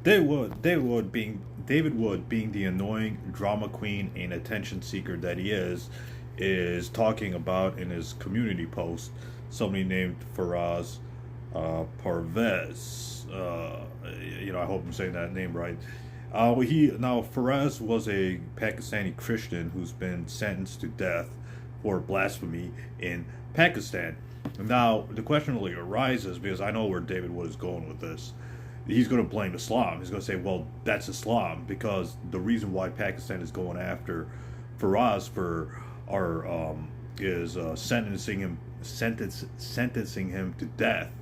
David Wood being the annoying drama queen and attention seeker that he is talking about in his community post somebody named Faraz Parvez. I hope I'm saying that name right. Faraz was a Pakistani Christian who's been sentenced to death for blasphemy in Pakistan. Now the question really arises because I know where David Wood is going with this. He's going to blame Islam. He's going to say, "Well, that's Islam," because the reason why Pakistan is going after Faraz for our is sentencing him to death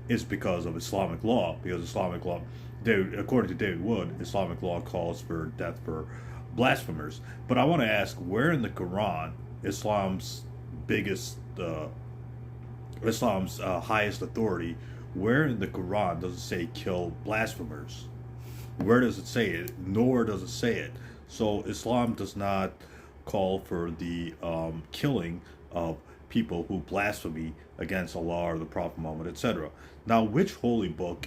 is because of Islamic law. Because Islamic law, according to David Wood, Islamic law calls for death for blasphemers. But I want to ask, where in the Quran, Islam's biggest, Islam's highest authority, where in the Quran does it say kill blasphemers? Where does it say it? Nor does it say it. So Islam does not call for the killing of people who blaspheme against Allah or the Prophet Muhammad, etc. Now, which holy book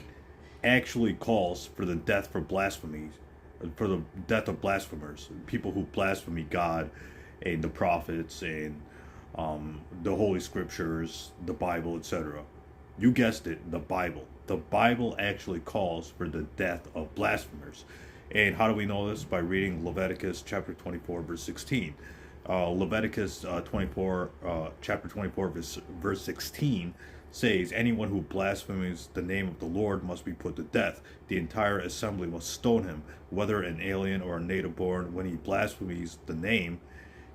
actually calls for the death for blasphemies, for the death of blasphemers, people who blaspheme God and the prophets and the holy scriptures, the Bible, etc.? You guessed it, the Bible. The Bible actually calls for the death of blasphemers. And how do we know this? By reading Leviticus chapter 24, verse 16. Leviticus 24, chapter 24, verse 16 says, "Anyone who blasphemes the name of the Lord must be put to death. The entire assembly must stone him, whether an alien or a native born. When he blasphemes the name,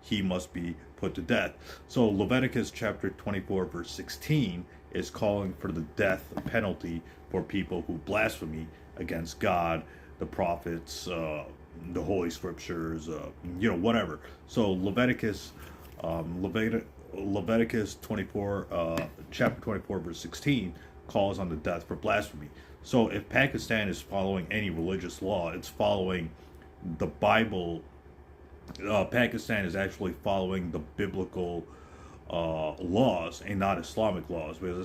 he must be put to death." So Leviticus chapter 24, verse 16 is calling for the death penalty for people who blaspheme against God, the prophets, the holy scriptures, whatever. So Leviticus 24, chapter 24, verse 16 calls on the death for blasphemy. So if Pakistan is following any religious law, it's following the Bible. Pakistan is actually following the biblical laws and not Islamic laws, because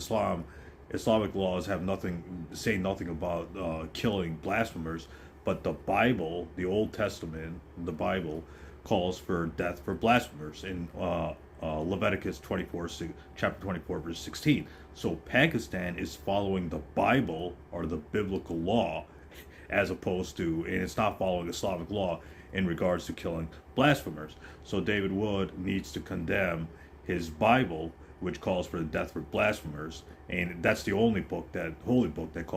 Islamic laws have nothing about killing blasphemers, but the Bible, the Old Testament, the Bible calls for death for blasphemers in Leviticus 24, chapter 24, verse 16. So Pakistan is following the Bible or the biblical law, as opposed to, and it's not following Islamic law in regards to killing blasphemers. So David Wood needs to condemn his Bible, which calls for the death for blasphemers, and that's the only holy book that calls